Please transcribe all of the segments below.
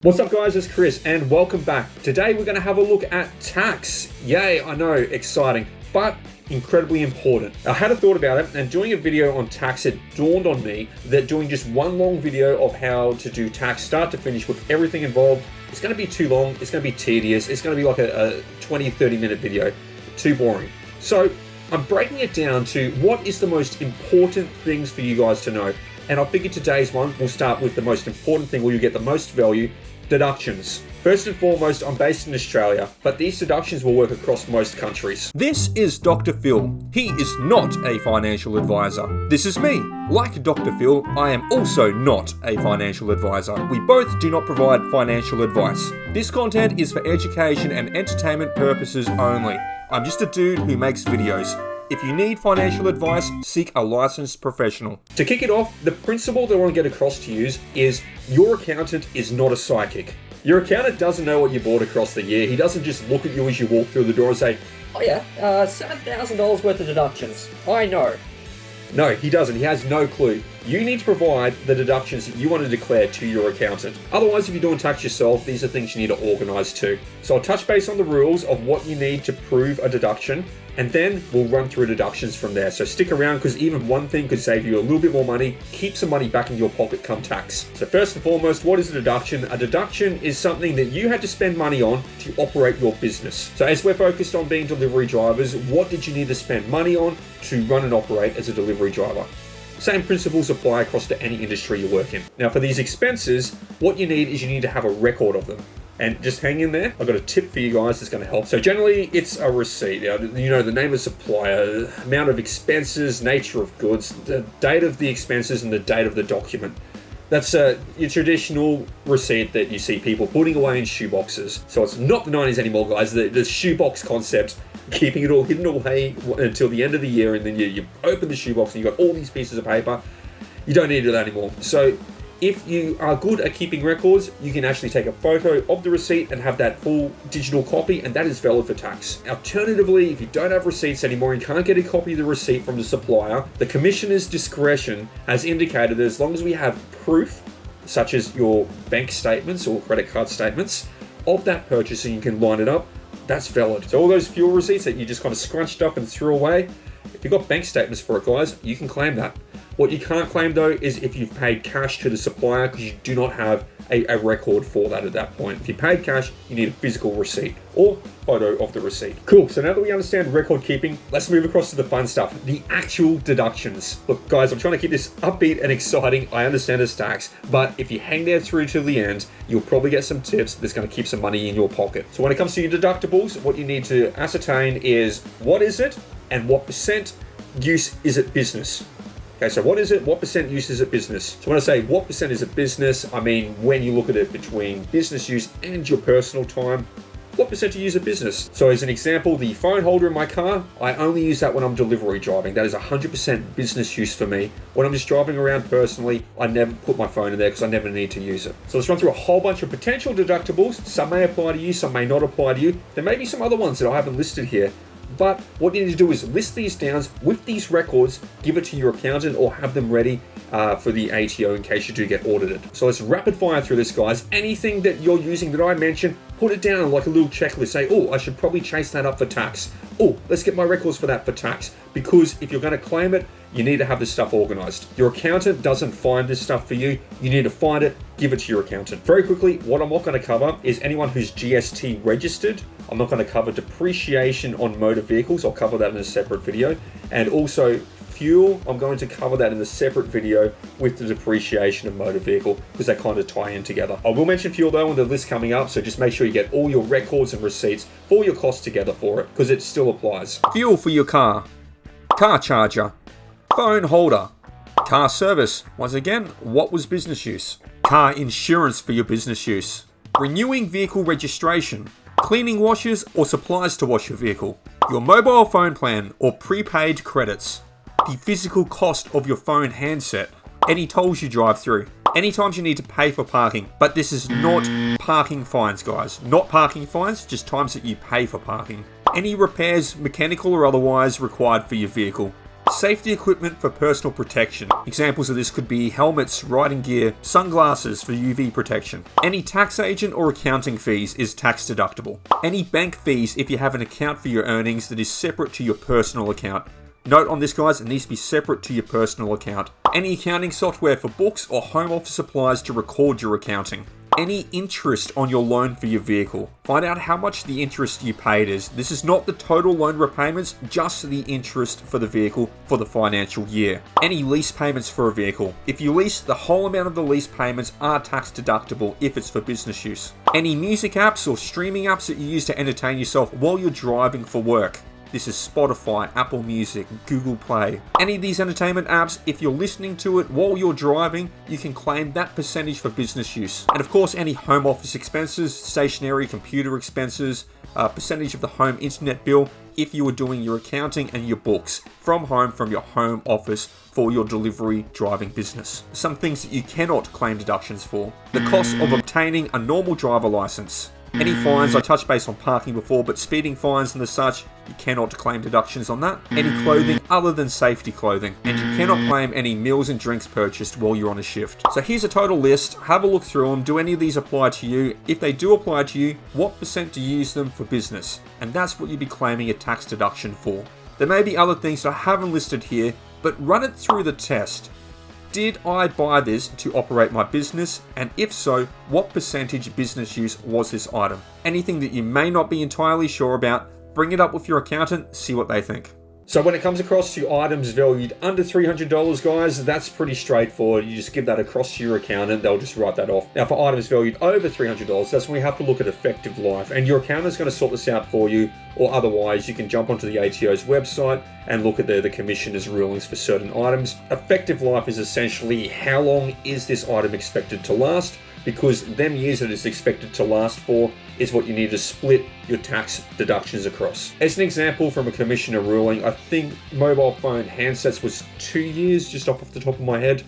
What's up guys, it's Chris and welcome back. Today we're going to have a look at tax. Yay, I know, exciting, but incredibly important. I had a thought about it and doing a video on tax, it dawned on me that doing just one long video of how to do tax start to finish with everything involved, it's going to be too long, it's going to be tedious, it's going to be like a 20-30 minute video, too boring. So I'm breaking it down to what is the most important things for you guys to know. And I figured today's one, we'll start with the most important thing where you get the most value, deductions. First and foremost, I'm based in Australia, but these deductions will work across most countries. This is Dr. Phil. He is not a financial advisor. This is me. Like Dr. Phil, I am also not a financial advisor. We both do not provide financial advice. This content is for education and entertainment purposes only. I'm just a dude who makes videos. If you need financial advice, seek a licensed professional. To kick it off, the principle that I want to get across to you is your accountant is not a psychic. Your accountant doesn't know what you bought across the year. He doesn't just look at you as you walk through the door and say, "Oh yeah, $7,000 worth of deductions. I know." No, he doesn't. He has no clue. You need to provide the deductions that you want to declare to your accountant. Otherwise, if you're doing tax yourself, these are things you need to organize too. So I'll touch base on the rules of what you need to prove a deduction, and then we'll run through deductions from there. So stick around because even one thing could save you a little bit more money, keep some money back in your pocket come tax. So first and foremost, what is a deduction? A deduction is something that you had to spend money on to operate your business. So as we're focused on being delivery drivers, what did you need to spend money on to run and operate as a delivery driver? Same principles apply across to any industry you work in. Now for these expenses, what you need is you need to have a record of them. And just hang in there. I've got a tip for you guys that's going to help. So generally, it's a receipt. You know, the name of supplier, amount of expenses, nature of goods, the date of the expenses, and the date of the document. That's your traditional receipt that you see people putting away in shoeboxes. So it's not the 90s anymore, guys. The shoebox concept, keeping it all hidden away until the end of the year, and then you open the shoebox and you've got all these pieces of paper. You don't need that anymore. So if you are good at keeping records, you can actually take a photo of the receipt and have that full digital copy, and that is valid for tax. Alternatively, if you don't have receipts anymore and can't get a copy of the receipt from the supplier, the Commissioner's discretion has indicated that as long as we have proof, such as your bank statements or credit card statements, of that purchase and you can line it up, that's valid. So all those fuel receipts that you just kind of scrunched up and threw away, if you've got bank statements for it, guys, you can claim that. What you can't claim though is if you've paid cash to the supplier, because you do not have a record for that at that point. If you paid cash, you need a physical receipt or photo of the receipt. Cool, so now that we understand record keeping, let's move across to the fun stuff, the actual deductions. Look guys, I'm trying to keep this upbeat and exciting. I understand it's tax, but if you hang there through to the end, you'll probably get some tips that's going to keep some money in your pocket. So when it comes to your deductibles, what you need to ascertain is what is it and what percent use is it business. Okay, so what is it? What percent use is it business? So when I say what percent is it business, I mean when you look at it between business use and your personal time, what percent do you use at business? So as an example, the phone holder in my car, I only use that when I'm delivery driving. That is 100% business use for me. When I'm just driving around personally, I never put my phone in there because I never need to use it. So let's run through a whole bunch of potential deductibles. Some may apply to you, some may not apply to you. There may be some other ones that I haven't listed here. But what you need to do is list these down with these records, give it to your accountant or have them ready for the ATO in case you do get audited. So let's rapid fire through this, guys. Anything that you're using that I mentioned, put it down like a little checklist. Say, oh, I should probably chase that up for tax. Oh, let's get my records for that for tax. Because if you're going to claim it, you need to have this stuff organized. Your accountant doesn't find this stuff for you. You need to find it, give it to your accountant. Very quickly, what I'm not going to cover is anyone who's GST registered. I'm not going to cover depreciation on motor vehicles. I'll cover that in a separate video. And also fuel, I'm going to cover that in a separate video with the depreciation of motor vehicle because they kind of tie in together. I will mention fuel though on the list coming up, so just make sure you get all your records and receipts for your costs together for it because it still applies. Fuel for your car, car charger, phone holder, car service. Once again, what was business use? Car insurance for your business use, renewing vehicle registration, cleaning washers or supplies to wash your vehicle, your mobile phone plan or prepaid credits, the physical cost of your phone handset, any tolls you drive through, any times you need to pay for parking. But this is not parking fines, guys. Not parking fines, just times that you pay for parking. Any repairs, mechanical or otherwise, required for your vehicle. Safety equipment for personal protection. Examples of this could be helmets, riding gear, sunglasses for UV protection. Any tax agent or accounting fees is tax deductible. Any bank fees if you have an account for your earnings that is separate to your personal account. Note on this, guys, it needs to be separate to your personal account. Any accounting software for books or home office supplies to record your accounting. Any interest on your loan for your vehicle. Find out how much the interest you paid is. This is not the total loan repayments, just the interest for the vehicle for the financial year. Any lease payments for a vehicle. If you lease, the whole amount of the lease payments are tax deductible if it's for business use. Any music apps or streaming apps that you use to entertain yourself while you're driving for work. This is Spotify, Apple Music, Google Play. Any of these entertainment apps, if you're listening to it while you're driving, you can claim that percentage for business use. And of course, any home office expenses, stationery, computer expenses, percentage of the home internet bill, if you were doing your accounting and your books from home, from your home office for your delivery driving business. Some things that you cannot claim deductions for. The cost of obtaining a normal driver license. Any fines, I touched base on parking before, but speeding fines and the such, you cannot claim deductions on that. Any clothing other than safety clothing, and you cannot claim any meals and drinks purchased while you're on a shift. So here's a total list, have a look through them, do any of these apply to you? If they do apply to you, what percent do you use them for business? And that's what you'd be claiming a tax deduction for. There may be other things that I haven't listed here, but run it through the test. Did I buy this to operate my business? And if so, what percentage business use was this item? Anything that you may not be entirely sure about, bring it up with your accountant, see what they think. So when it comes across to items valued under $300, guys, that's pretty straightforward. You just give that across to your accountant, they'll just write that off. Now for items valued over $300, that's when we have to look at effective life, and your accountant's going to sort this out for you, or otherwise you can jump onto the ATO's website and look at the commissioner's rulings for certain items. Effective life is essentially how long is this item expected to last, because them years that it's expected to last for is what you need to split your tax deductions across. As an example from a commissioner ruling, I think mobile phone handsets was 2 years, just off the top of my head.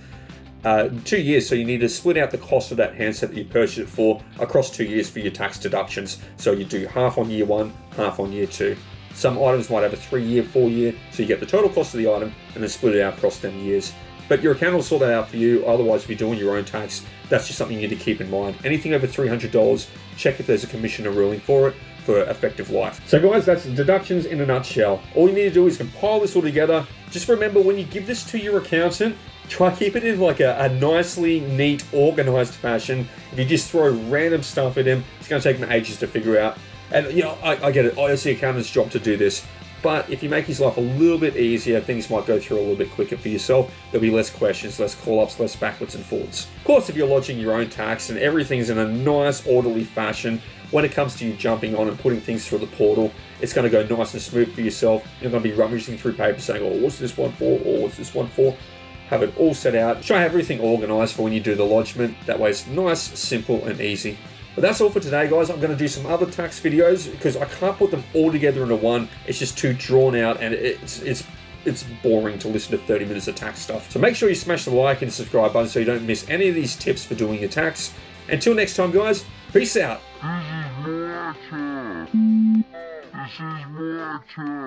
2 years, so you need to split out the cost of that handset that you purchased it for across 2 years for your tax deductions. So you do half on year 1, half on year 2. Some items might have a 3-year, 4-year, so you get the total cost of the item and then split it out across them years. But your accountant will sort that out for you. Otherwise, if you're doing your own tax, that's just something you need to keep in mind. Anything over $300, check if there's a commissioner ruling for it for effective life. So guys, that's deductions in a nutshell. All you need to do is compile this all together. Just remember, when you give this to your accountant, try to keep it in like a nicely, neat, organized fashion. If you just throw random stuff at him, it's going to take him ages to figure out. And you know, I get it. It's the accountant's job to do this. But if you make his life a little bit easier, things might go through a little bit quicker for yourself. There'll be less questions, less call-ups, less backwards and forwards. Of course, if you're lodging your own tax and everything's in a nice, orderly fashion, when it comes to you jumping on and putting things through the portal, it's going to go nice and smooth for yourself. You're going to be rummaging through papers saying, oh, what's this one for? Or what's this one for? Have it all set out. Try to have everything organized for when you do the lodgement. That way it's nice, simple, and easy. But that's all for today, guys. I'm going to do some other tax videos because I can't put them all together into one. It's just too drawn out and it's boring to listen to 30 minutes of tax stuff. So make sure you smash the like and subscribe button so you don't miss any of these tips for doing your tax. Until next time, guys, peace out. This is more tax.